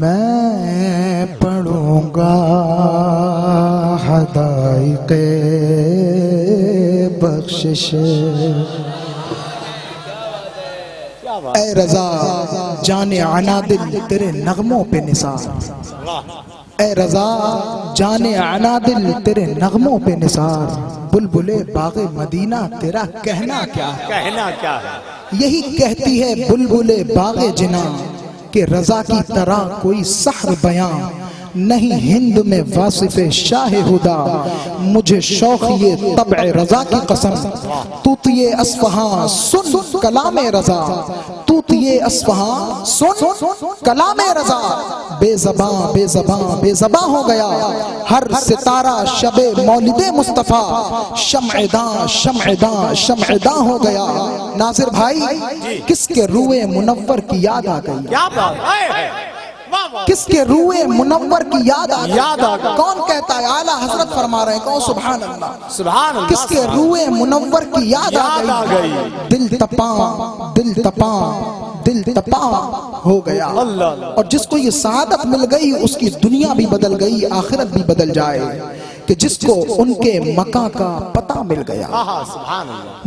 میں پڑھوں گا حدائق بخشش، اے رضا جان عنادل تیرے نغموں پہ نثار، اے رضا جان عنادل تیرے نغموں پہ نثار، بلبلے باغ مدینہ تیرا کہنا کیا ہے؟ یہی کہتی ہے بلبلے باغ جنا کہ رضا کی طرح کوئی سحر بیان نہیں ہند میں واصف شاہ ہدا، مجھے شوق یہ طبع رضا کی قسم، طوطی اصفہاں سن کلام رضا، طوطی اصفہاں سن کلام رضا، بے زباں بے زباں بے زباں ہو گیا ہر ستارہ شب مولد مصطفیٰ، شمعداں شمعداں شمعداں ہو گیا۔ ناظر بھائی کس کے روئے منور کی یاد آ گئی؟ کس کے روئے منور کی یاد آ گئی؟ کون کہتا ہے؟ اعلیٰ حضرت فرما رہے ہیں، کہو سبحان اللہ۔ کس کے روئے منور کی یاد آ گئی؟ دل تپاں دل تپاں دل تپاں ہو گیا۔ اور جس کو یہ سعادت مل گئی اس کی دنیا بھی بدل گئی، آخرت بھی بدل جائے، کہ جس کو ان کے مکان کا پتہ مل گیا،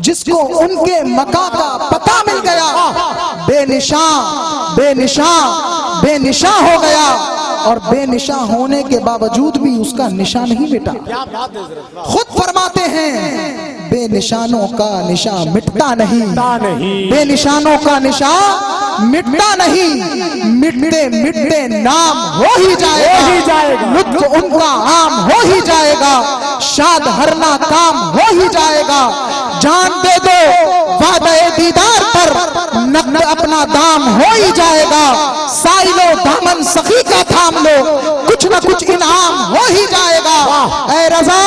جس کو ان کے مکان کا پتہ مل گیا، بے نشان بے نشان بے نشان ہو گیا، اور بے نشان ہونے کے باوجود بھی اس کا نشان نہیں مٹا۔ خود فرماتے ہیں بے نشانوں کا نشان مٹتا نہیں، بے نشانوں کا نشان مٹتا نہیں، مٹتے مٹتے نام ہو ہی جائے گا، لطف ان کا عام ہو ہی جائے گا، شاد ہر ناکام ہو ہی جائے گا، جان دے دو وعدہ دیدار پر، نقد اپنا دام ہو ہی جائے گا، سائلو دامن سخی کا تھام لو، کچھ نہ کچھ انعام ہو ہی جائے گا۔ اے رضا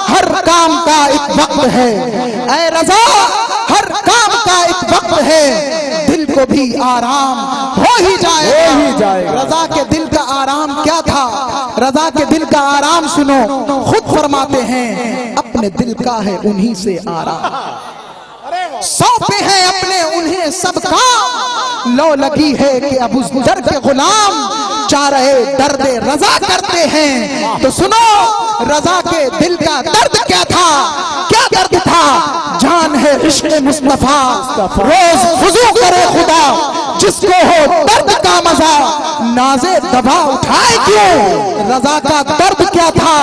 ہر کام کا ایک وقت ہے، اے رضا ہر کام کا ایک وقت ہے، دل کو بھی آرام ہو ہی جائے گا۔ رضا کے دل کا آرام کیا تھا؟ رضا کے دل کا آرام سنو، خود فرماتے ہیں اپنے دل کا ہے انہی سے آرام، سونپے ہیں اپنے انہیں سب کام، لو لگی ہے کہ ابو ذر کے غلام چارہ درد رضا کرتے ہیں، تو سنو رضا کے دل کا درد کیا تھا؟ کیا درد تھا؟ جان ہے عشق مصطفیٰ، روز وضو کرے خدا، جس کو ہو درد کا مزہ نازے دوا اٹھائے کیوں؟ رضا کا درد کیا تھا؟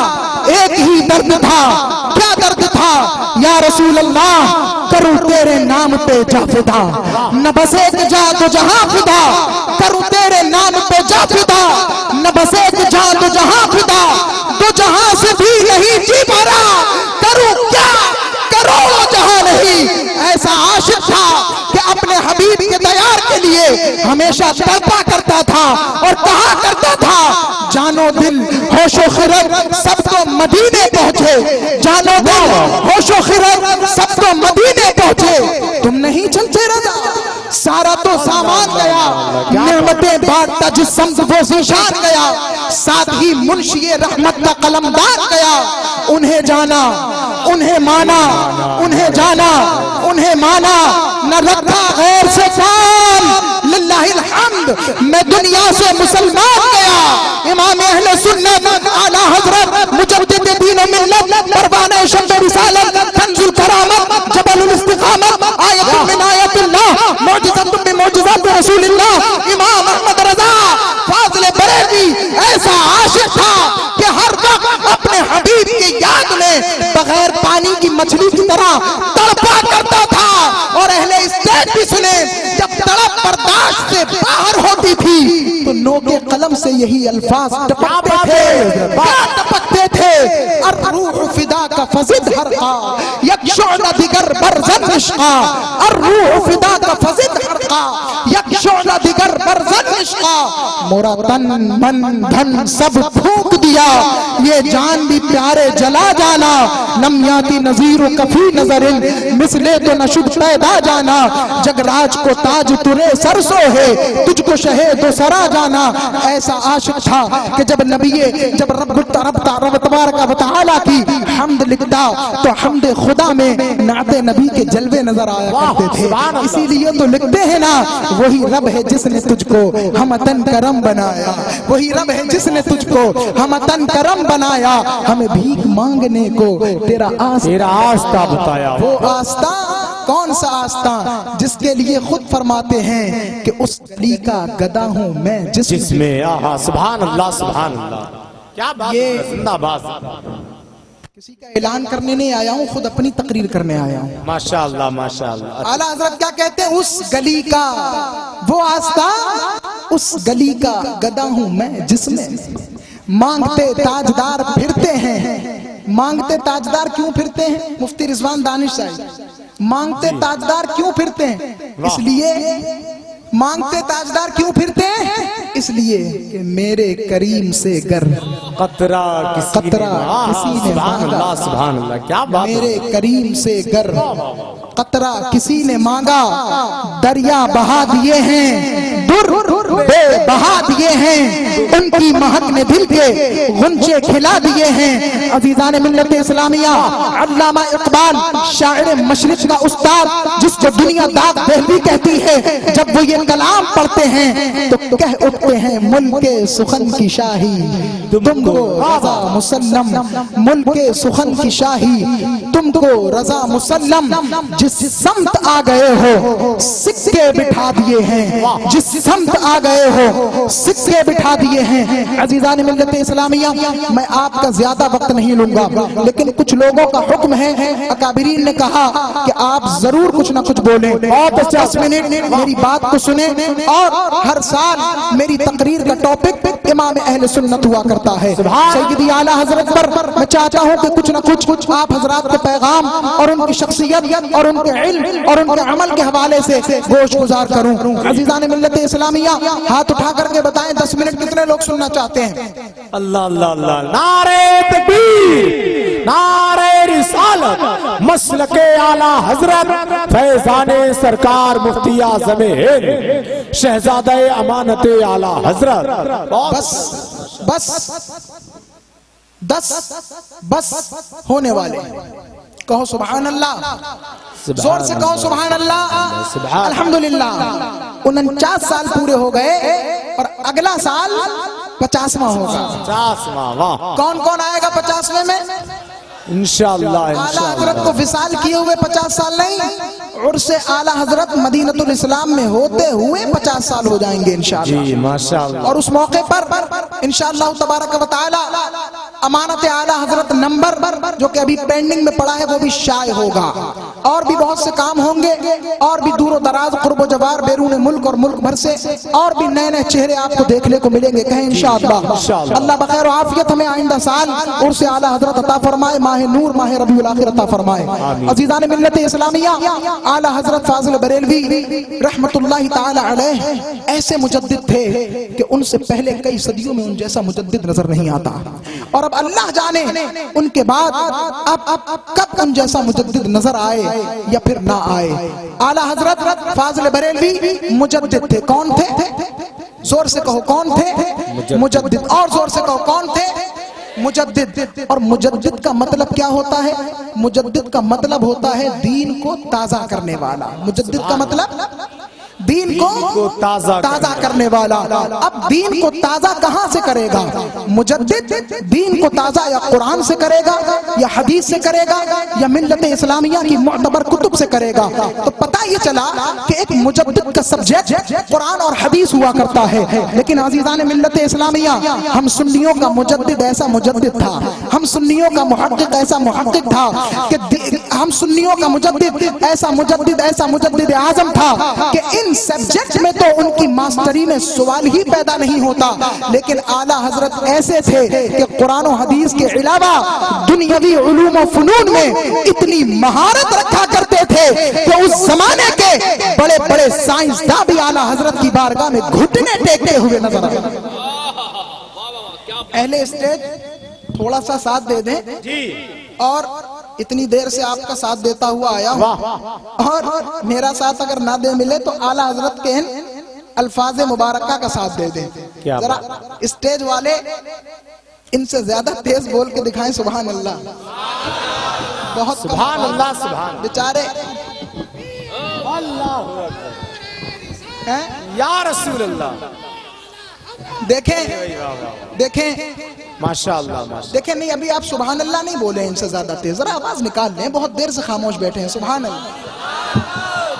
ایک ہی درد تھا، کیا درد تھا؟ یا رسول اللہ کروں تیرے نام پہ جا فدا، نہ بس ایک جا تو جہاں فدا، کروں تیرے نام پہ جا فدا، نہ بس ایک جا تو جہاں فدا، تو جہاں سے بھی نہیں جی بھرا، کروں کیا کروڑوں جہاں نہیں۔ ایسا عاشق تھا کہ اپنے حبیب کے دیار کے لیے ہمیشہ تڑپا کرتا تھا اور کہا کرتا تھا جانو دل ہوش و خرد سب کو مدینے پہنچے، جانو دل ہوش و خرد سب کو مدینے پہنچے، تم نہیں چلتے رضا؟ سارا تو سامان گیا، نعمتیں بانٹتا جس سمت وہ ذیشان گیا، ساتھ ہی منشی رحمت کا قلمدان گیا، انہیں جانا انہیں مانا انہیں جانا انہیں مانا، نہ رکھا غیر سے کام، للہ الحمد میں دنیا سے مسلمان گیا۔ امام اہل سنت اعلیٰ حضرت مجدد دین و ملت، پروانہ شمس رسالت، کنز الکرامت، جبل الاستقامت، آیت من آیت اللہ، معجزت من معجزات رسول اللہ، امام احمد رضا فاضل بریلوی ایسا عاشق تھا کہ ہر وقت اپنے حبیب کی یاد میں بغیر پانی کی مچھلی کی طرح تڑپا کرتا تھا، اور اہل اسٹیٹ بھی سنے جب تڑپ برداشت سے باہر ہوتی تھی تو نو کے قلم سے یہی الفاظ ٹپکتے تھے، کیا ٹپکتے تھے؟ الروح فدا کا فزد حرقا یک شعلہ دیگر برزن عشقا، الروح فدا کا فزد حرقا یک شعلہ دیگر برزن عشقا، مورا تن من دھن سب پھونک دیا، یہ جان بھی پیارے جلا جانا، نمیاتی نظیر و کفی نظر مثلے تو نشد پیدا جانا، جگ راج کو تاج ترے سرسو ہے تجھ کو شہد و سرا جانا۔ ایسا عاشق تھا کہ جب رب تبارک و تعالیٰ کی حمد لکھتا تو حمد خدا میں نعت نبی کے جلوے نظر آیا کرتے تھے، اسی لیے تو لکھتے ہیں نا وہی رب ہے جس نے تجھ کو ہمتن کرم بنایا، وہی رب ہے جس نے تجھ کو ہمتن کرم بنایا، ہمیں بھیک مانگنے کو تیرا آستہ بتایا۔ وہ آستہ کون سا آستہ جس کے لیے خود فرماتے ہیں کہ اس گلی کا گدا ہوں میں جس میں۔ سبحان اللہ سبحان اللہ، کیا بات ہے، زندہ باد۔ کسی کا اعلان کرنے نہیں آیا ہوں، خود اپنی تقریر کرنے آیا ہوں۔ ماشاءاللہ ماشاءاللہ۔ اعلیٰ حضرت کیا کہتے ہیں؟ اس گلی کا وہ آستہ، اس گلی کا گدا ہوں میں جس میں مانگتے تاجدار پھرتے ہیں۔ مانگتے تاجدار کیوں پھرتے ہیں؟ مفتی رضوان دانش صاحب، مانگتے تاجدار کیوں پھرتے ہیں؟ اس لیے مانگتے تاجدار کیوں پھرتے ہیں؟ اس لیے کہ میرے کریم سے گر قطرہ کسی نے مانگا، سبحان اللہ کیا بات، میرے کریم سے گر قطرہ کسی نے مانگا، دریا بہا دیے ہیں، در بے بہا دیے ہیں، ان کی مہک نے دل کے غنچے کھلا دیے ہیں۔ عزیزان ملت اسلامیہ، علامہ اقبال شاعر مشرق کا استاد، جس کو دنیا داغ دہلی کہتی ہے، جب وہ یہ کلام پڑھتے ہیں تو کہہ اٹھتے ہیں ملک سخن کی شاہی تم کو رضا مسلم، ملک سخن کی شاہی تم کو رضا مسلم، جس سمت آ گئے ہو سکے بٹھا دیے ہیں، جس سمت آ گئے ہو سکے بٹھا دیے ہیں۔ عزیزان ملت اسلامیہ، میں آپ کا زیادہ وقت نہیں لوں گا، لیکن کچھ لوگوں کا حکم ہے، اکابرین نے کہا کہ آپ ضرور کچھ نہ کچھ بولیں، 10 منٹ میری بات کو سنیں، اور ہر سال میری تقریر کا ٹاپک امام اہل سنت ہوا کرتا ہے۔ سیدی اعلیٰ حضرت پر میں چاہتا ہوں کہ کچھ نہ کچھ آپ حضرات کے پیغام اور ان کی شخصیت اور ان کے علم اور ان کے عمل کے حوالے سے گوش گزار کروں۔ عزیزان ملت اسلامیہ، ہاتھ اٹھا کر کے بتائیں 10 منٹ کتنے لوگ سننا چاہتے ہیں؟ اللہ اللہ اللہ، نعرہ تکبیر، نعرہ رسالت، مسلک اعلیٰ حضرت فیضان سرکار مفتی اعظم ہند شہزادہ امانت اعلیٰ حضرت۔ بس ہونے والے، کہو سبحان اللہ، زور سے کہو سبحان اللہ۔ الحمدللہ 49 سال پورے ہو گئے اور اگلا سال 50واں ہوگا۔ 50واں، کون کون آئے گا 50ویں میں؟ انشاءاللہ۔ اعلیٰ حضرت کو وصال کیے ہوئے 50 سال نہیں، عرس اعلیٰ حضرت مدینۃ الاسلام میں ہوتے ہوئے 50 سال ہو جائیں گے انشاءاللہ۔ جی ماشاءاللہ۔ اور اس موقع پر انشاءاللہ تبارک و تعالی امانت اعلیٰ حضرت نمبر جو کہ ابھی پینڈنگ میں پڑا ہے وہ بھی شائع ہوگا، اور بھی بہت سے کام ہوں گے، اور بھی دور و دراز قرب و جوار بیرون ملک اور ملک بھر سے اور بھی نئے نئے چہرے آپ کو دیکھنے کو ملیں گے، کہیں انشاءاللہ۔ اللہ بخیر و عافیت ہمیں آئندہ سال عرس اعلیٰ حضرت عطا فرمائے، ماہ نور ماہ ربیع الاخر عطا فرمائے۔ عزیزان ملت اسلامیہ، اعلیٰ حضرت فاضل بریلوی رحمت اللہ تعالی علیہ ایسے مجدد تھے کہ ان سے پہلے کئی صدیوں میں ان جیسا مجدد نظر نہیں آتا، اور اب اللہ جانے ان کے بعد اب کب ان جیسا مجدد نظر آئے یا پھر نہ آئے۔ اعلیٰ حضرت فاضل بریلوی مجدد تھے، کون تھے؟ زور سے کہو کون تھے؟ مجدد۔ اور زور سے کہو کون تھے؟ مجدد۔ اور مجدد کا مطلب کیا ہوتا ہے؟ مجدد کا مطلب ہوتا ہے دین کو تازہ کرنے والا۔ مجدد کا مطلب دین کو تازہ کرنے والا۔ اب دین کو تازہ کہاں سے کرے گا مجدد؟ دین کو تازہ یا قرآن سے کرے گا، یا حدیث سے کرے گا، یا ملت اسلامیہ کی معتبر کتب سے کرے گا۔ تو پتہ یہ چلا کہ ایک مجدد کا سبجیکٹ قرآن اور حدیث ہوا کرتا ہے، لیکن عزیزان ملت اسلامیہ، ہم سنیوں کا مجدد ایسا مجدد تھا، ہم سنیوں کا محقق ایسا محقق تھا کہ ہم سنیوں کا مجدد ایسا مجدد اعظم تھا کہ ان سبجیکٹ میں تو ان کی ماسٹری میں سوال ہی پیدا نہیں ہوتا، لیکن اعلیٰ حضرت ایسے تھے کہ قرآن و حدیث کے علاوہ دنیاوی علوم و فنون میں اتنی مہارت رکھا کرتے تھے کہ اس زمانے کے بڑے بڑے سائنسداں بھی اعلیٰ حضرت کی بارگاہ میں گھٹنے ٹیکتے ہوئے نظر آئے۔ اہل اسٹیج تھوڑا سا ساتھ دے دیں، اور اتنی دیر سے آپ کا ساتھ دیتا ہوا آیا ہوں، اور میرا ساتھ اگر نہ دے ملے تو اعلیٰ حضرت کے الفاظ مبارکہ کا ساتھ دے دیں۔ ذرا اسٹیج والے ان سے زیادہ تیز بول کے دکھائیں سبحان اللہ۔ بہت سبحان اللہ، سبحان بیچارے یا رسول اللہ. دیکھیں ماشاءاللہ. دیکھیں نہیں ابھی آپ سبحان اللہ نہیں بولے ان سے زیادہ تیز، ذرا آواز نکال لیں، بہت دیر سے خاموش بیٹھے ہیں. سبحان اللہ.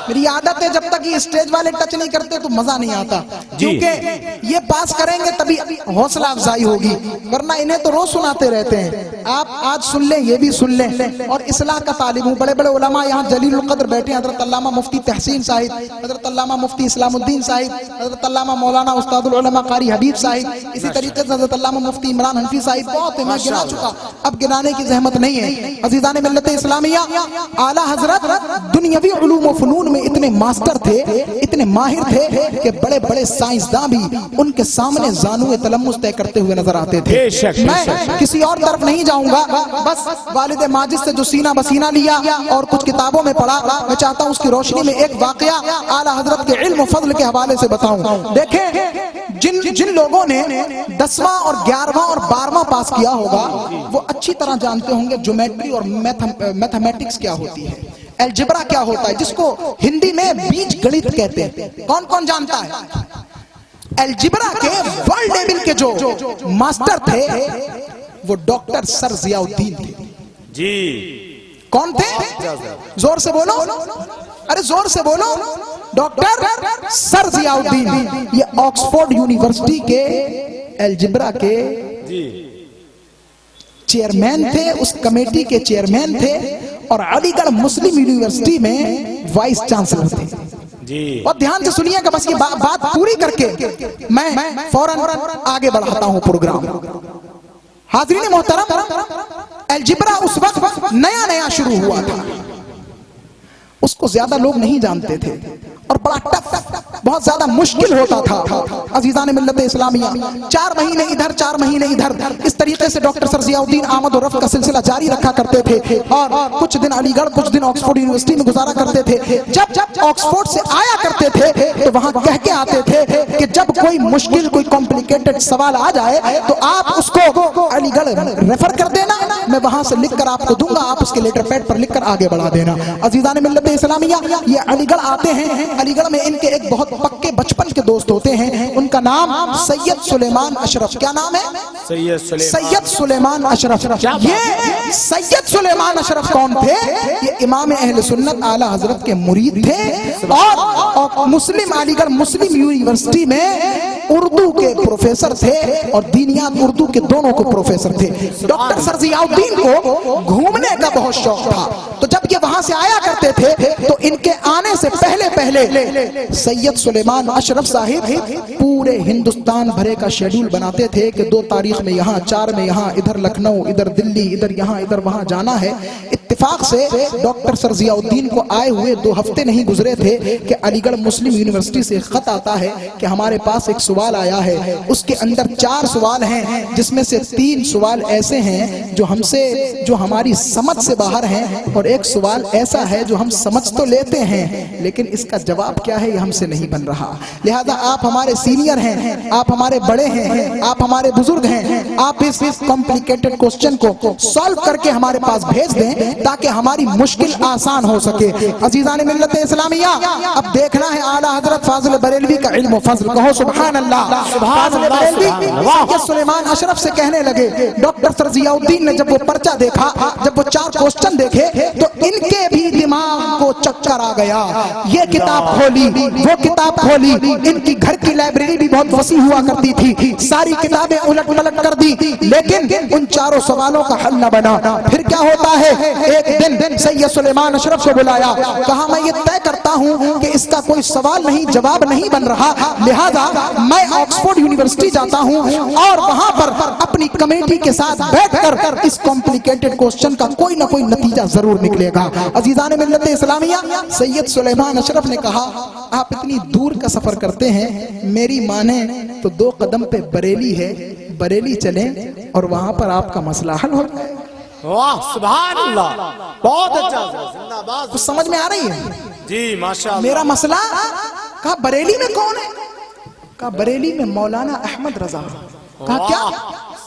میری عادت ہے جب تک یہ اسٹیج والے ٹچ نہیں کرتے تو مزہ نہیں آتا، کیونکہ یہ پاس کریں گے تبھی حوصلہ افزائی ہوگی، ورنہ انہیں تو روز سناتے رہتے ہیں. آپ آج سن لیں، یہ بھی سن لیں. اور اصلاح کا طالب ہوں. بڑے بڑے علماء یہاں جلیل القدر بیٹھے ہیں، حضرت علامہ مفتی تحسین صاحب، حضرت علامہ مفتی اسلام الدین صاحب، حضرت علامہ مولانا استاد العلماء قاری حبیب صاحب، اسی طریقے سے حضرت علامہ مفتی عمران حنفی صاحب. بہت ہے، میں گنا چکا، اب گنانے کی زحمت نہیں ہے. عزیزان ملت اسلامیہ، اعلیٰ حضرت دنیاوی علوم و فنون میں اتنے ماسٹر تھے، اتنے ماہر تھے کہ بڑے بڑے سائنسداں بھی ان کے سامنے زانوئے تلمس طے کرتے ہوئے نظر آتے تھے. میں کسی اور طرف نہیں جاؤں گا، بس والد ماجد سے جو سینہ بسینہ لیا اور کچھ کتابوں میں پڑھا، میں چاہتا ہوں اس کی روشنی میں ایک واقعہ اعلیٰ حضرت کے علم و فضل کے حوالے سے بتاؤں. دیکھیں جن لوگوں نے 10واں اور 11واں اور 12واں پاس کیا ہوگا وہ اچھی طرح جانتے ہوں گے جیومیٹری اور میتھمیٹکس کیا ہوتی ہے، الجبرا کیا ہوتا ہے، جس کو ہندی میں بیج گنت کہتے ہیں. کون کون جانتا ہے؟ الجبرا کے ورلڈ لیول کے جو ماسٹر تھے وہ ڈاکٹر سر ضیاء الدین تھے. جی کون تھے؟ زور سے بولو، ارے زور سے بولو. ڈاکٹر سر ضیاء الدین، یہ آکسفورڈ یونیورسٹی کے الجبرا کے چیئرمین تھے، اس کمیٹی کے چیئرمین تھے، اور علی گڑھ مسلم یونیورسٹی میں وائس چانسلر تھے. اور دھیان سے سنیے گا، بس یہ بات پوری کر کے میں فوراً آگے بڑھاتا ہوں پروگرام. حاضرین محترم، الجبرا اس وقت نیا نیا شروع ہوا تھا، اس کو زیادہ لوگ نہیں جانتے تھے اور بڑا ٹف، بہت زیادہ مشکل ہوتا تھا. عزیزان ملت اسلامیہ، 4 مہینے ادھر 4 مہینے ادھر، اس طریقے سے ڈاکٹر سر ضیاء الدین آمد و رفت کا سلسلہ جاری رکھا کرتے تھے، اور کچھ دن علی گڑھ، کچھ دن آکسفورڈ یونیورسٹی میں گزارا کرتے تھے. جب آکسفورڈ سے آیا کرتے تھے تو وہاں کہہ کے آتے تھے کہ جب کوئی مشکل، کوئی کمپلیکیٹڈ سوال آ جائے تو آپ اس کو علی گڑھ ریفر کر دینا، میں وہاں سے لکھ کر آپ کو دوں گا، آپ اس کے لیٹر پیڈ پر لکھ کر آگے بڑھا دینا. عزیزان ملت اسلامیہ، یہ علی گڑھ آتے ہیں. علی گڑھ میں ان کے ایک بہت پکے بچپن کے دوست ہوتے ہیں، ان کا نام سید سلیمان اشرف. کیا نام ہے؟ سید سلیمان اشرف. یہ سید سلیمان اشرف کون تھے؟ یہ امام اہل سنت اعلیٰ حضرت کے مرید تھے، اور مسلم علی گڑھ مسلم یونیورسٹی میں اردو کے پروفیسر تھے، اور دینیات اردو کے دونوں کو پروفیسر تھے. ڈاکٹر سر ضیاء الدین کو گھومنے کا بہت شوق تھا، تو جب یہ وہاں سے آیا کرتے تھے تو ان کے آنے سے پہلے سید سلیمان اشرف صاحب پورے ہندوستان بھرے کا شیڈول بناتے تھے کہ 2 تاریخ میں یہاں، 4 میں یہاں، ادھر لکھنؤ، ادھر دلی، ادھر یہاں، ادھر وہاں جانا ہے. اتفاق سے ڈاکٹر سر ضیاء الدین کو آئے ہوئے 2 ہفتے نہیں گزرے تھے کہ علی گڑھ مسلم یونیورسٹی سے خط آتا ہے کہ ہمارے پاس ایک سوال آیا ہے، اس کے اندر 4 سوال ہیں، جس میں سے 3 سوال ایسے ہیں جو ہماری سمجھ سے باہر ہیں، اور ایک سوال ایسا ہے جو ہم سمجھ تو لیتے ہیں لیکن اس کا جواب کیا ہے یہ ہم سے نہیں بن رہا. لہذا آپ ہمارے سینئر ہیں، آپ ہمارے بڑے ہیں، آپ ہمارے بزرگ ہیں، آپ اس کمپلیکیٹڈ کوسچن کو سالو کر کے ہمارے پاس بھیج دیں تاکہ ہماری مشکل آسان ہو سکے. عزیزان ملت اسلامیہ، اب دیکھنا ہے اعلیٰ حضرت فاضل بریلوی کا علم و فضل. کہو سبحان اللہ. فاضل بریلوی سید سلیمان اشرف سے کہنے لگے، ڈاکٹر سر ضیاء الدین نے جب وہ پرچہ دیکھا، جب وہ 4 کوسچن دیکھے تو ان کے بھی دماغ کو چکر آ گیا. یہ کتاب کھولی، وہ کتاب کھولی، ان کی گھر کی لائبریری بھی بہت وسیع ہوا کرتی تھی، ساری کتابیں الٹ پلٹ کر دی، لیکن ان 4 سوالوں کا حل نہ بنا. پھر کیا ہوتا ہے، ایک دن سید سلیمان اشرف کو بلایا، کہا میں یہ طے کرتا ہوں کہ اس کا کوئی سوال نہیں، جواب نہیں بن رہا، لہذا میں آکسفورڈ یونیورسٹی جاتا ہوں اور وہاں پر اپنی کمیٹی کے ساتھ بیٹھ کر اس کمپلیکیٹڈ کوسچن کا کوئی نہ کوئی نتیجہ ضرور نکلے گا. عزیزان ملت اسلامیہ، سید سلیمان اشرف نے کہا آپ اتنی دور کا سفر کرتے ہیں، میری مانیں تو 2 قدم پہ بریلی ہے، بریلی چلیں اور وہاں پر آپ کا مسئلہ حل ہو جائے. واہ سبحان اللہ، بہت اچھا. زندہ باد. کچھ سمجھ میں آ رہی ہے؟ جی ماشاءاللہ. میرا مسئلہ. کہا بریلی میں کون ہے؟ کہا بریلی میں مولانا احمد رضا. کہا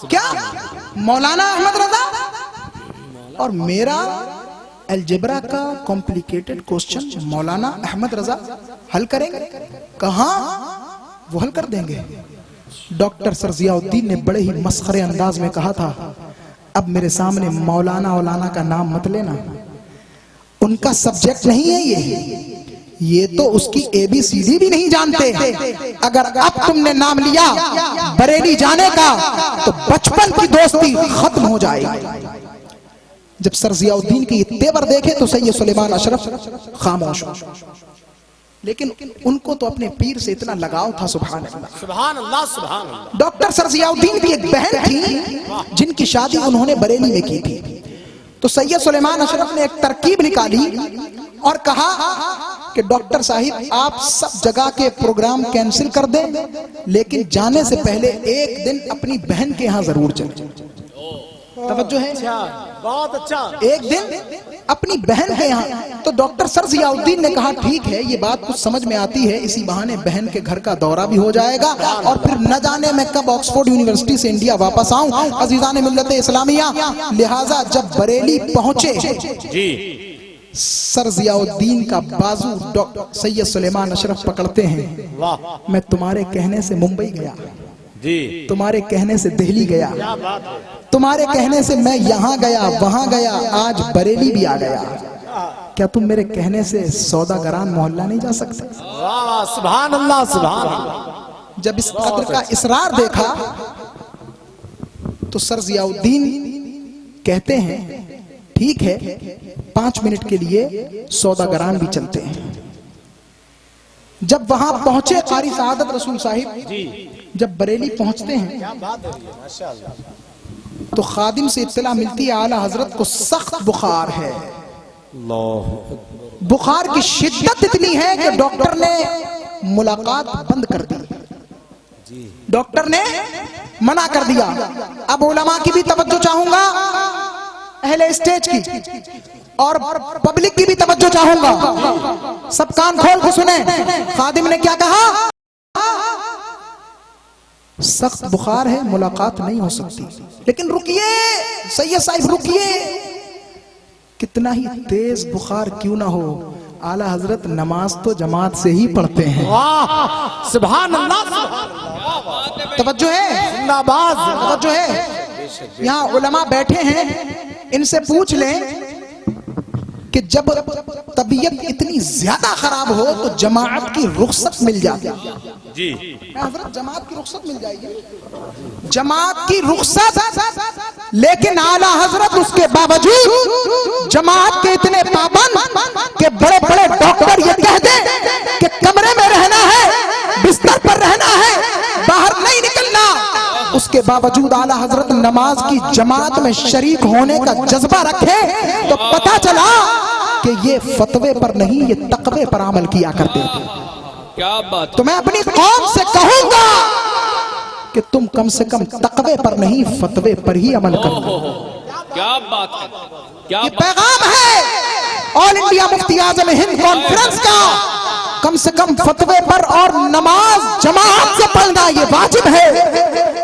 کیا مولانا احمد رضا؟ اور میرا الجبرا کا کمپلیکیٹڈ کوسچن مولانا احمد رضا. حل کریں گے؟ کہاں وہ حل کر دیں گے. ڈاکٹر سر ضیاء الدین نے بڑے ہی مسخرے انداز میں کہا تھا اب میرے سامنے مولانا کا نام مت لینا, ان کا سبجیکٹ نہیں ہے یہ تو اس کی ABCD بھی نہیں جانتے. اگر اب تم نے نام لیا بریلی جانے کا تو بچپن کی دوستی ختم ہو جائے گی. جب سر ضیاء الدین کی یہ تیور دیکھے تو سید سلیمان اشرف خاموش ہو, لیکن ان کو تو اپنے پیر سے اتنا لگاؤ تھا. سبحان اللہ سبحان اللہ سبحان اللہ. ڈاکٹر سر ضیاء الدین کی ایک بہن تھی جن کی شادی انہوں نے بریلی میں کی تھی. تو سید سلیمان اشرف نے ایک ترکیب نکالی اور کہا کہ ڈاکٹر صاحب آپ سب جگہ کے پروگرام کینسل کر دیں لیکن جانے سے پہلے ایک دن اپنی بہن کے ہاں ضرور چلیں. توجہ ہے, بہت اچھا. ایک دن اپنی بہن کے یہاں. تو ڈاکٹر سر ضیاء الدین نے کہا ٹھیک ہے یہ بات کچھ سمجھ میں آتی ہے, اسی بہانے بہن کے گھر کا دورہ بھی ہو جائے گا اور پھر نہ جانے میں کب آکسفورڈ یونیورسٹی سے انڈیا واپس آؤں. عزیزان ملت اسلامیہ, لہٰذا جب بریلی پہنچے سر ضیاء الدین کا بازو ڈاکٹر سید سلیمان اشرف پکڑتے ہیں. میں تمہارے کہنے سے ممبئی گیا, تمہارے کہنے سے دہلی گیا, تمہارے کہنے سے میں یہاں گیا وہاں گیا, آج بریلی بھی آ گیا. کیا تم میرے کہنے سے سوداگران محلہ نہیں جا سکتے؟ سبحان اللہ سبحان اللہ. جب اس قدر کا اصرار دیکھا تو سر ضیاء الدین کہتے ہیں ٹھیک ہے 5 منٹ کے لیے سوداگران بھی چلتے ہیں. جب وہاں پہنچے قاری سعادت رسول صاحب جب بریلی پہنچتے ہیں تو خادم سے اطلاع ملتی ہے اعلیٰ حضرت کو سخت بخار ہے. بخار کی شدت اتنی ہے کہ ڈاکٹر نے ملاقات بند کر دی, ڈاکٹر نے منع کر دیا. اب علماء کی بھی توجہ چاہوں گا, اہل اسٹیج کی اور پبلک کی بھی توجہ چاہوں گا, سب کان کھول کے سنیں. خادم نے کیا کہا؟ سخت بخار ہے ملاقات نہیں ہو سکتی. لیکن رکیے سید صاحب رکیے, کتنا ہی تیز بخار کیوں نہ ہو اعلیٰ حضرت نماز تو جماعت سے ہی پڑھتے ہیں. سبحان اللہ. توجہ ہے, توجہ ہے. یہاں علماء بیٹھے ہیں, ان سے پوچھ لیں کہ جب طبیعت اتنی زیادہ خراب ہو تو جماعت کی رخصت مل جاتی ہے. حضرت جماعت کی رخصت مل جائے گی, جماعت کی رخصت, لیکن اعلیٰ حضرت اس کے باوجود جماعت کے اتنے پابند کہ بڑے بڑے ڈاکٹر یہ کہہ دیں کہ کمرے میں رہنا ہے, بستر پر رہنا ہے, باہر نہیں نکلنا, اس کے باوجود اعلیٰ حضرت نماز کی جماعت میں شریک ہونے کا جذبہ رکھے تو پتہ چلا کہ یہ فتوے پر نہیں یہ تقوی پر عمل کیا کرتے تھے. کیا بات. تو میں اپنی قوم سے کہوں گا کہ تم کم سے کم تقوی پر نہیں فتوے پر ہی عمل کرو. کیا بات ہے, یہ پیغام ہے آل انڈیا مفتی اعظم ہند کانفرنس کا. کم سے کم فتوے پر اور نماز جماعت سے پڑھنا یہ واجب ہے.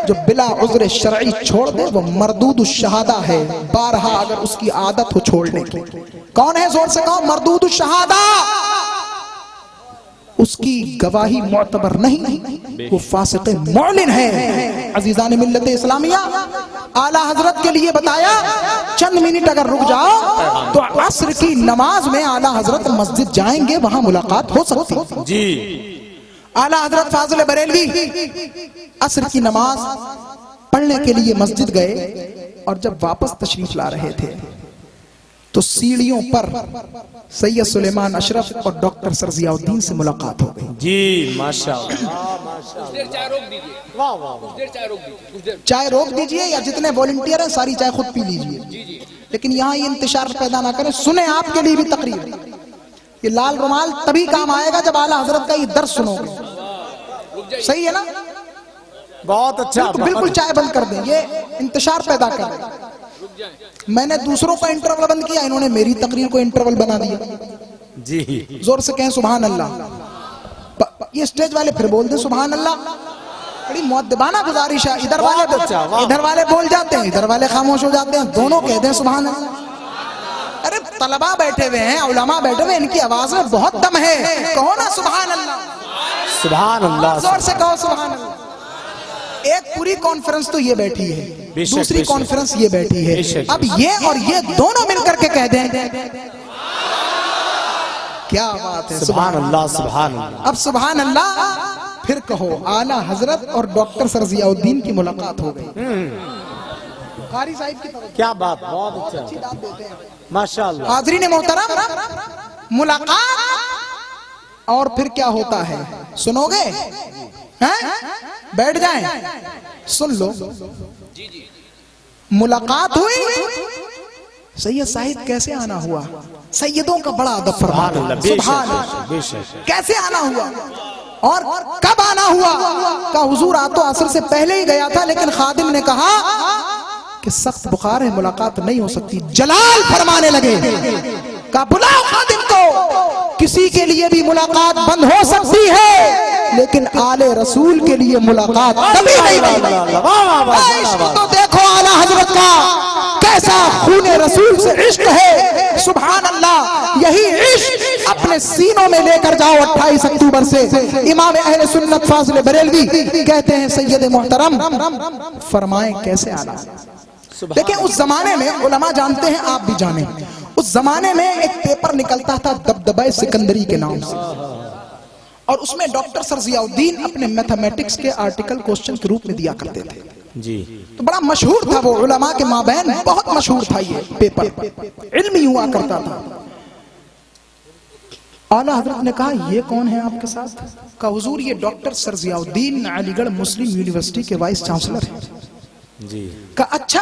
جو بلا عذر شرعی چھوڑ دے وہ مردود الشہادہ ہے, بارہا اگر اس کی عادت ہو چھوڑنے کی. کون ہے زور سے کہو مردود الشہادہ؟ اس کی گواہی معتبر نہیں, وہ فاسق معلن ہے. عزیزان ملت اسلامیہ, اعلیٰ حضرت کے لیے بتایا چند منٹ اگر رک جاؤ تو عصر کی نماز میں اعلیٰ حضرت مسجد جائیں گے, وہاں ملاقات ہو سکتی ہے. جی اعلیٰ حضرت فاضل بریلوی عصر کی نماز پڑھنے کے لیے مسجد گئے اور جب واپس تشریف لا رہے تھے تو سیڑھیوں پر سید سلیمان اشرف اور ڈاکٹر سر ضیاء الدین سے ملاقات ہو گئی. جی ماشاءاللہ. چائے روک دیجئے یا جتنے والنٹیئر ہیں ساری چائے خود پی لیجئے, لیکن یہاں یہ انتشار پیدا نہ کریں. سنیں آپ کے لیے بھی تقریر, یہ لال رومال تبھی کام آئے گا جب اعلیٰ حضرت کا یہ درس سنو گے. صحیح ہے نا؟ بہت اچھا. بالکل چائے بند کر دیں, یہ انتشار پیدا کر دیں. میں نے دوسروں کا انٹرول بند کیا, انہوں نے میری تقریر کو انٹرول بنا دیا. جی زور سے کہیں سبحان اللہ. یہ اسٹیج والے پھر بول دیں سبحان اللہ. بڑی مؤدبانہ گزارش ہے. ادھر والے بول جاتے ہیں, ادھر والے خاموش ہو جاتے ہیں, دونوں کہہ دیں سبحان اللہ. ارے طلبہ بیٹھے ہوئے ہیں، علماء بیٹھے ہوئے ہیں، ان کی آواز میں بہت دم ہے، کہو نا سبحان اللہ، سبحان اللہ، زور سے کہو سبحان اللہ۔ ایک پوری کانفرنس تو یہ بیٹھی ہے، دوسری کانفرنس یہ بیٹھی ہے، اب یہ اور یہ دونوں مل کر کے کہہ دیں کیا بات ہے، سبحان اللہ، سبحان اللہ۔ اب سبحان اللہ پھر کہو اعلیٰ حضرت اور ڈاکٹر سر ضیاء الدین کی ملاقات ہو گئی۔ قاری صاحب کی طرف کیا بات، بہت اچھا، ماشاءاللہ۔ حاضرین محترم، ملاقات اور پھر کیا ہوتا ہے سنو گے؟ بیٹھ جائیں، سن لو۔ ملاقات ہوئی، سید صاحب کیسے آنا ہوا؟ سیدوں کا بڑا ادب فرمان ہے، سبحان اللہ، کیسے آنا ہوا اور کب آنا ہوا؟ کہ حضور آتو عصر سے پہلے ہی گیا تھا، لیکن خادم نے کہا کہ سخت بخار ہے، ملاقات نہیں ہو سکتی۔ جلال فرمانے لگے، کہا بلاؤ خادم کو، کسی کے لیے بھی ملاقات بند ہو سکتی ہے لیکن آل رسول کے لیے ملاقات کبھی نہیں بند۔ عشق تو دیکھو اعلیٰ حضرت کا کیسا خون رسول سے عشق ہے، سبحان اللہ۔ یہی عشق اپنے سینوں میں لے کر جاؤ 28 اکتوبر سے۔ امام اہل سنت فاضل بریلوی کہتے ہیں سید محترم فرمائیں کیسے آنا۔ دیکھیں اس زمانے میں علماء جانتے ہیں، آپ بھی جانیں، اس زمانے میں ایک پیپر نکلتا تھا دبدبہ سکندری کے نام سے، اور اس میں ڈاکٹر سر ضیاء الدین اپنے میتھمیٹکس کے آرٹیکل کوسچن کے روپ میں دیا کرتے تھے جی، تو بڑا مشہور تھا وہ، علماء کے مابین بہت مشہور تھا یہ پیپر، علمی ہوا کرتا تھا۔ اعلیٰ حضرت نے کہا یہ کون ہے آپ کے ساتھ؟ کہا حضور یہ ڈاکٹر سر ضیاء الدین علی گڑھ مسلم یونیورسٹی کے وائس چانسلر ہیں۔ جی، کہا اچھا،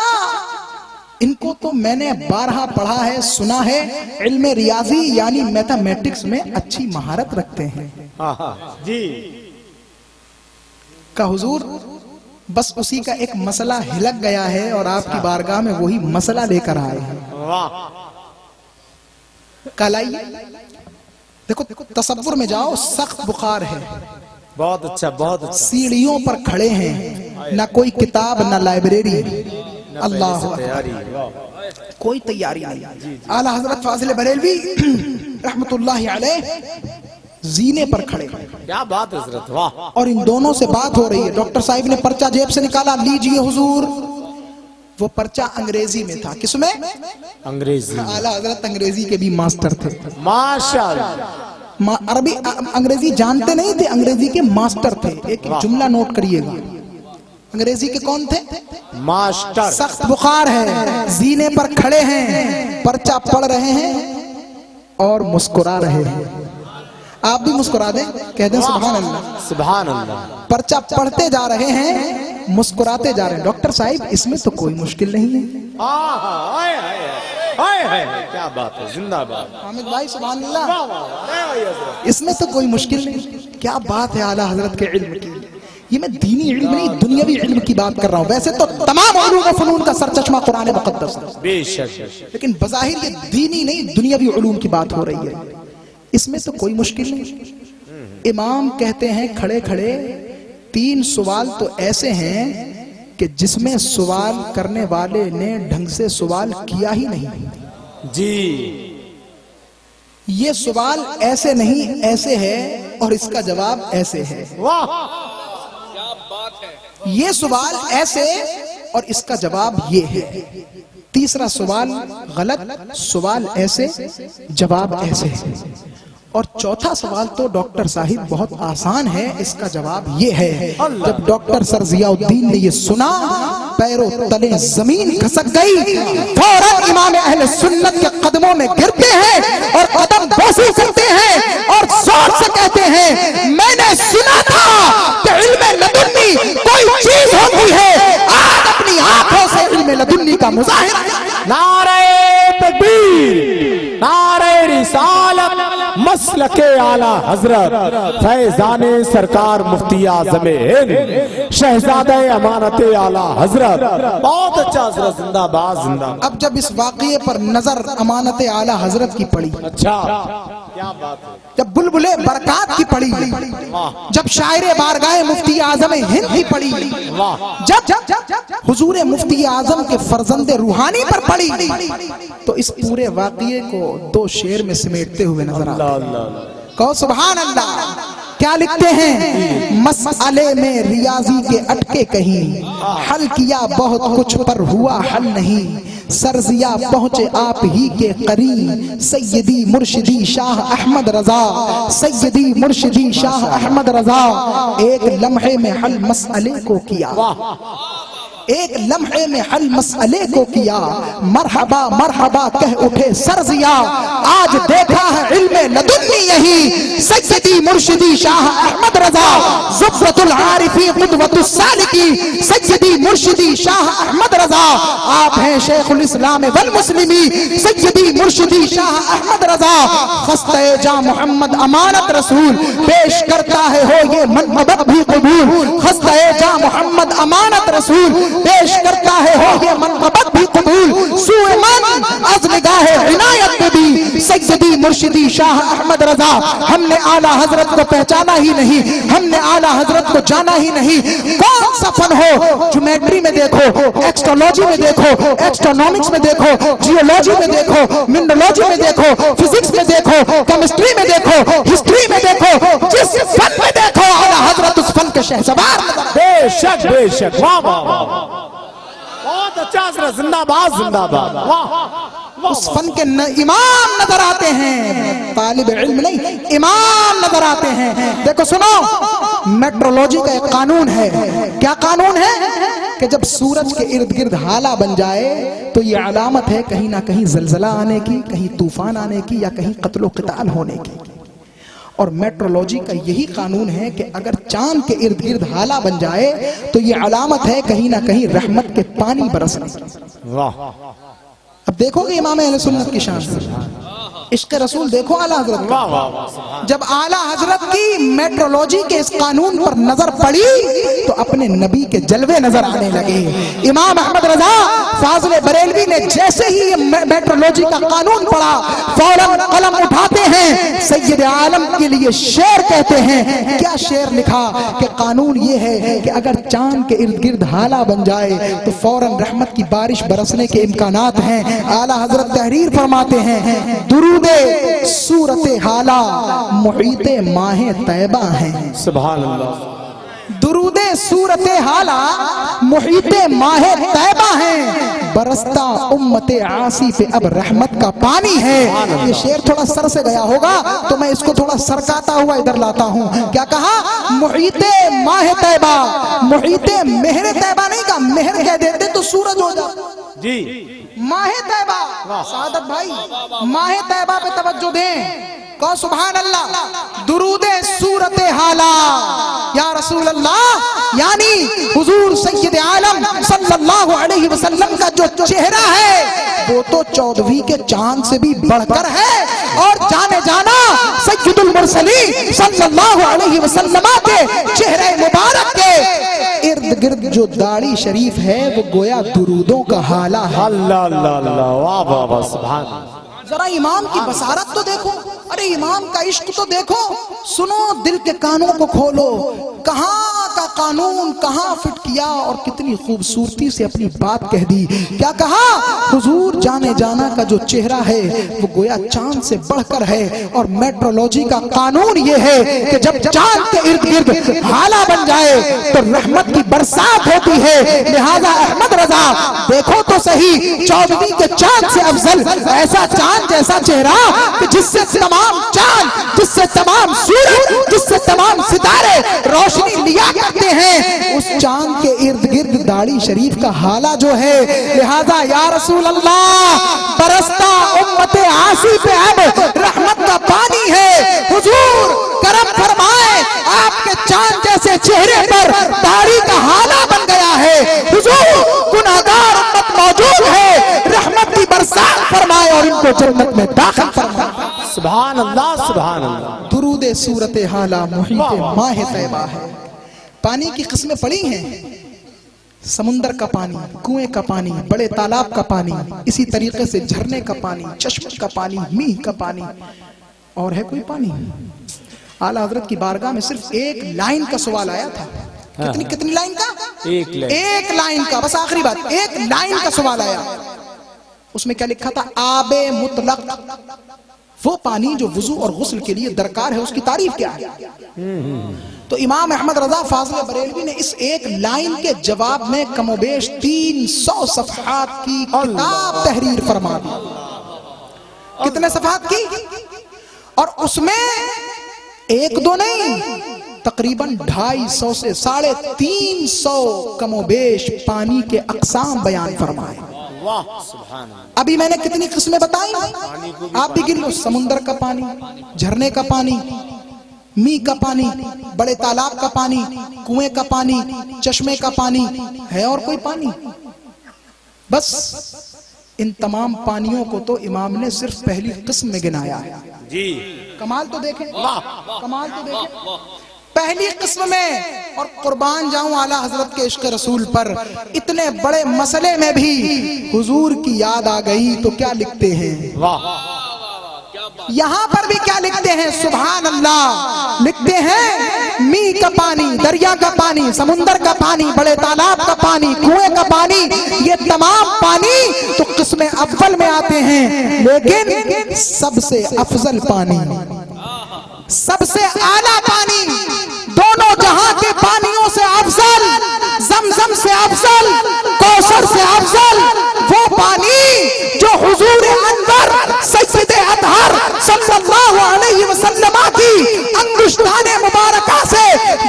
ان کو تو میں نے بارہا پڑھا ہے، سنا ہے، علم ریاضی یعنی میتھمیٹکس میں اچھی مہارت رکھتے ہیں۔ جی، کہا حضور بس اسی کا ایک مسئلہ ہلک گیا ہے اور آپ کی بارگاہ میں وہی مسئلہ لے کر آئے ہیں۔ کہا لائیے، دیکھو تصور میں جاؤ، سخت بخار ہے، بہت اچھا، بہت اچھا، سیڑھیوں پر کھڑے ہیں، نہ کوئی کتاب نہ لائبریری، اللہ کوئی تیاری نہیں۔ اعلیٰ حضرت فاضل بریلوی رحمت اللہ علیہ زینے پر کھڑے، کیا بات حضرت، واہ، اور ان دونوں سے بات ہو رہی ہے۔ ڈاکٹر صاحب نے پرچہ جیب سے نکالا، لیجئے حضور۔ وہ پرچہ انگریزی میں تھا، کس میں؟ انگریزی۔ اعلیٰ حضرت انگریزی کے بھی ماسٹر تھے، ماشاءاللہ، عربی انگریزی جانتے نہیں تھے، انگریزی کے ماسٹر تھے۔ ایک جملہ نوٹ کریے گا، انگریزی کے کون تھے؟ ماسٹر۔ سخت بخار ہے، زینے پر کھڑے ہیں، پرچہ پڑھ رہے ہیں اور مسکرا رہے ہیں۔ آپ بھی مسکرا دیں، کہہ دیں سبحان اللہ، سبحان اللہ۔ پرچہ پڑھتے جا رہے ہیں، مسکراتے جا رہے ہیں۔ ڈاکٹر صاحب اس میں تو کوئی مشکل نہیں ہے۔ کیا بات ہے، زندہ باد حامد بھائی سبحان اللہ، اس میں تو کوئی مشکل نہیں۔ کیا بات ہے اعلیٰ حضرت کے علم کی، یہ میں دینی علم نہیں دنیاوی علم کی بات کر رہا ہوں۔ ویسے تو تمام علوم و فنون کا سرچشمہ قرآن مقدس ہے، بے شک، لیکن بظاہر یہ دینی نہیں دنیاوی علوم کی بات ہو رہی ہے، اس میں تو کوئی مشکل نہیں۔ امام کہتے ہیں کھڑے کھڑے 3 سوال تو ایسے ہیں کہ جس میں سوال کرنے والے نے ڈھنگ سے سوال کیا ہی نہیں۔ جی، یہ سوال ایسے نہیں ایسے ہے اور اس کا جواب ایسے ہے، واہ، کیا بات ہے، یہ سوال ایسے اور اس کا جواب یہ ہے۔ تیسرا سوال غلط، سوال ایسے، جواب ایسے، اور چوتھا سوال تو ڈاکٹر صاحب بہت آسان ہے، اس کا جواب یہ ہے۔ جب ڈاکٹر سر ضیاء الدین نے یہ سنا، پیروں تلے زمین کھسک گئی، فوراً امام اہل سنت کے قدموں میں گرتے ہیں اور قدم بوسی کرتے ہیں اور زور سے کہتے ہیں میں نے سنا تھا کہ علم لدنی کوئی چیز ہوتی ہے، آج اپنی آنکھوں سے علم لدنی کا مظاہرہ۔ نعرہ تکبیر، نعرہ رسالت، مسلک اعلیٰ حضرت فیضان سرکار مفتی اعظم ہند شہزادہ امانت اعلیٰ حضرت، بہت اچھا حضرت، زندہ باد، زندہ باد۔ اب جب اس واقعے پر نظر امانت اعلیٰ حضرت کی پڑی، اچھا، جب بلبلے برکات کی پڑی، جب شاعر بارگاہ مفتی اعظم ہند کی پڑی، جب حضور مفتی اعظم کے فرزند روحانی پر پڑی، تو اس پورے واقعے کو دو شعر میں سمیٹتے ہوئے نظر آتے ہیں۔ کہو سبحان اللہ۔ کیا لکھتے ہیں؟ مسئلے میں ریاضی کے اٹکے کہیں، حل کیا بہت کچھ پر ہوا حل نہیں، سرزیا پہنچے آپ ہی کے قریب، سیدی مرشدی شاہ احمد رضا، سیدی مرشدی شاہ احمد رضا، ایک لمحے میں حل مسئلے کو کیا، ایک لمحے میں حل مسئلے کو کیا، مرحبا مرحبا کہہ اٹھے سرزیا، آج دیکھا ہے علم لدنی یہی، سیدی مرشدی شاہ احمد رضا، زبرۃ العارفی قدوۃ السالکی، سیدی مرشدی شاہ احمد رضا، آپ ہیں شیخ الاسلام والمسلمین، سیدی مرشدی شاہ احمد رضا، خستہ جاں محمد امانت رسول، پیش کرتا ہے ہو یہ منقبت بھی قبول، خستہ جاں محمد امانت رسول، پیش کرتا ہے ہو یہ منقبت بھی قبول، سوئے من از نگاہ عنایت بھی، سیدی مرشدی شاہ احمد رضا، ہم نے اعلیٰ حضرت کو پہچانا ہی نہیں، ہم نے اعلیٰ حضرت کو جانا ہی نہیں، کون سا فن ہو، جیومیٹری میں دیکھو، ایکسٹرولوجی میں دیکھو، ایکسٹرونومکس میں دیکھو، جیولوجی میں دیکھو، منرالوجی میں دیکھو، فزکس میں دیکھو، کیمسٹری میں دیکھو، ہسٹری میں دیکھو، جس فن میں دیکھو اعلیٰ حضرت اس فن کے شہسوار نظر۔ بے شک بے شک، واہ واہ واہ، بہت اچھا حضرت، زندہ باد زندہ باد، واہ، اس فن کے امام نظر آتے ہیں، طالب علم نہیں، امام نظر آتے ہیں۔ دیکھو سنو، میٹرولوجی کا ایک قانون ہے، کیا قانون ہے؟ کہ جب سورج کے ارد گرد ہالہ بن جائے تو یہ علامت ہے کہیں نہ کہیں زلزلہ آنے کی، کہیں طوفان آنے کی، یا کہیں قتل و قتال ہونے کی۔ اور میٹرولوجی کا یہی قانون ہے کہ اگر چاند کے ارد گرد ہالہ بن جائے تو یہ علامت ہے کہیں نہ کہیں رحمت کے پانی برسنے کی۔ واہ، اب دیکھو گے امام اہل سنت کی شان سے، عشق رسول دیکھو اعلیٰ حضرت کا۔ واہ واہ واہ، جب اعلیٰ حضرت کی میٹرولوجی کے اس قانون پر نظر پڑی تو اپنے نبی کے جلوے نظر آنے لگے۔ امام احمد رضا فاضل بریلوی نے جیسے ہی یہ میٹرولوجی کا قانون پڑھا، فوراً قلم اٹھاتے ہیں، سید عالم کے لیے شعر کہتے ہیں۔ کیا شعر لکھا کہ قانون یہ ہے کہ اگر چاند کے ارد گرد ہالہ بن جائے تو فوراً رحمت کی بارش برسنے کے امکانات ہیں۔ اعلیٰ حضرت تحریر فرماتے ہیں، درود صورت حالہ محیط ماہ طیبہ ہیں، سبحان اللہ، درود صورت حالہ محیط ماہ طیبہ ہیں، برستا امت عاصی پہ اب رحمت کا پانی ہے۔ یہ شعر تھوڑا سر سے گیا ہوگا تو میں اس کو تھوڑا سرکاتا ہوا ادھر لاتا ہوں۔ کیا کہا؟ محیط ماہ طیبہ، محیط مہر طیبہ نہیں کہا، مہر کہہ دیتے تو سورج ہو جاتا جی، ماہ طیبہ۔ سعادت بھائی ماہ طیبہ پہ توجہ دیں، کہو سبحان اللہ۔ درود صورت حالہ یا رسول اللہ، یعنی حضور سید عالم صلی اللہ علیہ وسلم کا جو چہرہ ہے وہ تو 14ویں کے چاند سے بھی بڑھ کر ہے، اور جانے جانا سید المرسلین صلی اللہ علیہ وسلم کے چہرہ مبارک کے ارد گرد جو داڑھی شریف ہے وہ گویا درودوں کا حالہ ہے۔ اللہ اللہ اللہ، واہ واہ واہ، سبحان اللہ۔ ذرا امام کی بصارت تو دیکھو، ارے امام کا عشق تو دیکھو، سنو دل کے کانوں کو کھولو، کہاں کا قانون کہاں فٹ کیا اور کتنی خوبصورتی سے اپنی بات کہہ دی۔ کیا کہا؟ حضور جانے جانا کا جو چہرہ ہے وہ گویا چاند سے بڑھ کر ہے، اور میٹرولوجی کا قانون یہ ہے کہ جب چاند کے ارد گرد ہالہ بن جائے تو رحمت کی برسات ہوتی ہے۔ لہذا احمد رضا دیکھو تو صحیح، 14ویں کے چاند سے افضل ایسا چاند جیسا چہرہ کہ جس سے تمام چاند، جس سے تمام سورج، جس سے تمام ستارے روشنی لیا کرتے ہیں، اس چاند کے ارد گرد داڑھی شریف کا حالہ جو ہے۔ لہذا یا رسول اللہ، برستا امت عاصی پہ اب رحمت کا پانی ہے، حضور کرم فرمائے، آپ کے چاند جیسے چہرے پر داڑھی کا حالہ بن گیا ہے، حضور گناہگار امت موجود ہے، رحمت کی برسات فرمائے اور ان کو جنت میں داخل فرمائے۔ سبحان اللہ سبحان اللہ۔ درود صورت حالہ محیط ماہ طیبہ ہے۔ پانی کی قسمیں پڑی ہیں، سمندر کا پانی، کنویں کا پانی، بڑے تالاب کا پانی، اسی طریقے سے جھرنے کا پانی، چشمے کا پانی، میہ کا پانی، اور ہے کوئی پانی؟ اعلیٰ حضرت کی بارگاہ میں صرف ایک لائن کا سوال آیا تھا. کتنی لائن کا؟ ایک لائن کا. بس آخری بات, ایک لائن کا سوال آیا. اس میں کیا لکھا تھا؟ آب مطلق, وہ پانی جو وضو اور غسل کے لیے درکار ہے, اس کی تعریف کیا ہے؟ تو امام احمد رضا فاضل بریلوی نے اس ایک لائن کے جواب میں کم و بیش 300 صفحات کی کتاب تحریر فرما دی. کتنے صفحات کی؟ اور اس میں ایک دو نہیں, تقریباً 250 سے 350 کم و بیش پانی کے اقسام بیان فرمائے. ابھی میں نے کتنی قسمیں بتائیں, آپ بھی گن لو. سمندر کا پانی, جھرنے کا پانی, می کا پانی, بڑے تالاب کا پانی, کنویں کا پانی, چشمے کا پانی. ہے اور کوئی پانی؟ بس ان تمام پانیوں کو تو امام نے صرف پہلی قسم میں گنایا ہے. جی کمال تو دیکھیں, کمال تو دیکھیں. پہلی قسم میں, اور قربان جاؤں اعلیٰ حضرت کے عشق رسول پر, اتنے بڑے مسئلے میں بھی حضور کی یاد آ گئی تو کیا لکھتے ہیں؟ یہاں پر بھی کیا لکھتے ہیں؟ سبحان اللہ. لکھتے ہیں می کا پانی, دریا کا پانی, سمندر کا پانی, بڑے تالاب کا پانی, کنویں کا پانی, یہ تمام پانی تو قسم اول میں آتے ہیں, لیکن سب سے افضل پانی, سب سے اعلیٰ پانی, دونوں جہاں کے پانیوں سے افضل, زمزم سے افضل, کوثر سے افضل, وہ پانی جو حضور انور سید اطہر صلی اللہ علیہ وسلم کی انگشتان مبارکہ سے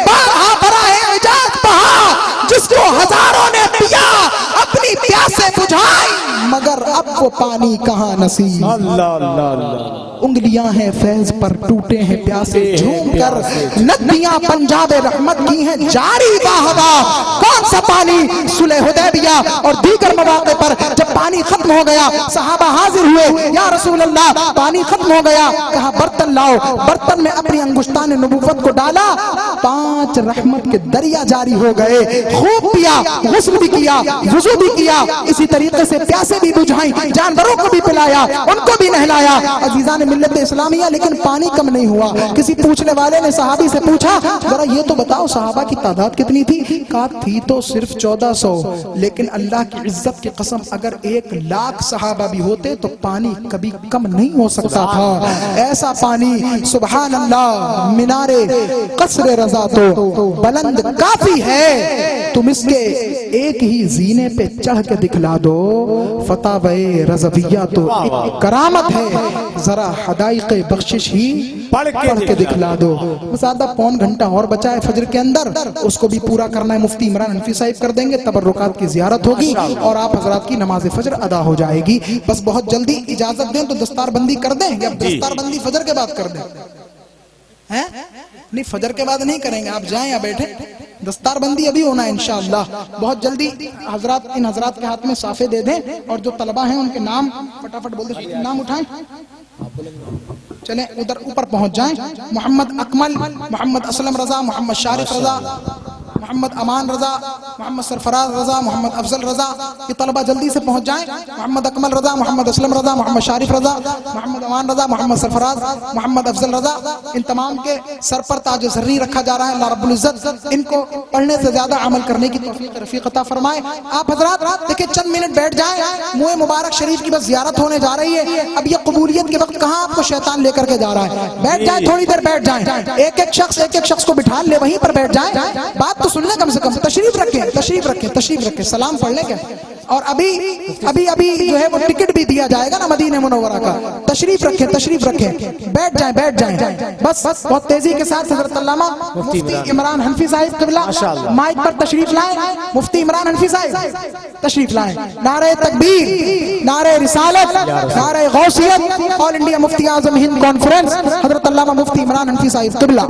بارہا براہ اعجاز بہا, جس کو ہزاروں نے پیا, اپنی پیاسے بجھائی, مگر اب وہ پانی کہاں نصیب. انگلیاں ہیں فیض پر ٹوٹے ہیں پیاسے, جھوم کر ندیاں پنجاب رحمت کی ہیں جاری واہ واہ. کون سا پانی؟ صلح حدیبیہ اور دیگر مواقع پر جب پانی ختم ہو گیا, صحابہ حاضر ہوئے, یا رسول اللہ پانی ختم ہو گیا. کہا برتن لاؤ. برتن میں اپنی انگشتان نبوت کو ڈالا, 5 رحمت کے دریا جاری ہو گئے. خوب پیا, غسل بھی کیا, وضو بھی کیا, اسی طریقے سے پیاسے بھی بجھائیں, جانوروں کو بھی پلایا, ان کو بھی نہلایا. عزیزان ملت اسلامیہ, لیکن پانی کم نہیں ہوا. کسی پوچھنے والے نے صحابی سے پوچھا, ذرا یہ تو بتاؤ صحابہ کی تعداد کتنی تھی؟ کہا تھی تو صرف 1400, لیکن اللہ کی عزت کی قسم اگر 1,00,000 صحابہ بھی ہوتے تو پانی کبھی کم نہیں ہو سکتا تھا. ایسا پانی سبحان اللہ. مینارے قصر رضا تو بلند کافی ہے, تم اس کے ایک ہی زینے پہ چڑھ کے دکھلا دو. فتاوی رضویہ تو ایک کرامت ہے, ذرا حدائق بخشش ہی پڑھ کے دکھلا دو. زیادہ پون گھنٹہ اور بچا ہے فجر کے اندر, اس کو بھی پورا کرنا ہے. مفتی عمران حنفی صاحب کر دیں گے, تبرکات کی زیارت ہوگی اور آپ حضرات کی نماز فجر ادا ہو جائے گی. بس بہت جلدی اجازت دیں تو دستار بندی کر دیں, یا دستار بندی فجر کے بعد کر دیں؟ نہیں, فجر کے بعد نہیں کریں گے, آپ جائیں یا بیٹھیں, دستار بندی ابھی ہونا ہے انشاءاللہ. بہت جلدی حضرات, ان حضرات کے ہاتھ میں صافے دے دیں, اور جو طلبہ ہیں ان کے نام فٹافٹ بول دیں, نام اٹھائیں, چلیں ادھر اوپر پہنچ جائیں. محمد اکمل, محمد اسلم رضا, محمد شارف رضا, محمد امان رضا, محمد سرفراز رضا, محمد افضل رضا, یہ طلبہ جلدی سے پہنچ جائیں. محمد اکمل رضا, محمد اسلم رضا, محمد شارف رضا, محمد امان رضا, محمد سرفراز, محمد افضل رضا, ان تمام کے سر پر تاج زرری رکھا جا رہا ہے. اللہ رب العزت ان کو پڑھنے سے زیادہ عمل کرنے کی توفیق رفیق عطا فرمائے. آپ حضرات دیکھیں, چند منٹ بیٹھ جائیں, منہ مبارک شریف کی بس زیارت ہونے جا رہی ہے. اب یہ قبولیت کے وقت کہاں آپ کو شیطان لے کر کے جا رہا ہے. بیٹھ جائیں, تھوڑی دیر بیٹھ جائیں, ایک ایک شخص کو بٹھا لے, وہیں پر بیٹھ جائیں, بات تو سن لیں کم سے کم. تشریف رکھیں, سلام پڑھ لیں. کیا اور ابھی جو ہے وہ ٹکٹ بھی دیا جائے گا نا مدینہ منورہ کا. تشریف رکھیں, بیٹھ جائیں. بس بہت تیزی کے ساتھ حضرت علامہ مفتی عمران حنفی صاحب قبلہ مائک پر تشریف لائیں. مفتی عمران حنفی صاحب تشریف لائیں. نعرہ تکبیر, نعرہ رسالت, نعرہ غوثیت. آل انڈیا مفتی اعظم ہند کانفرنس حضرت علامہ مفتی عمران حنفی صاحب قبلہ.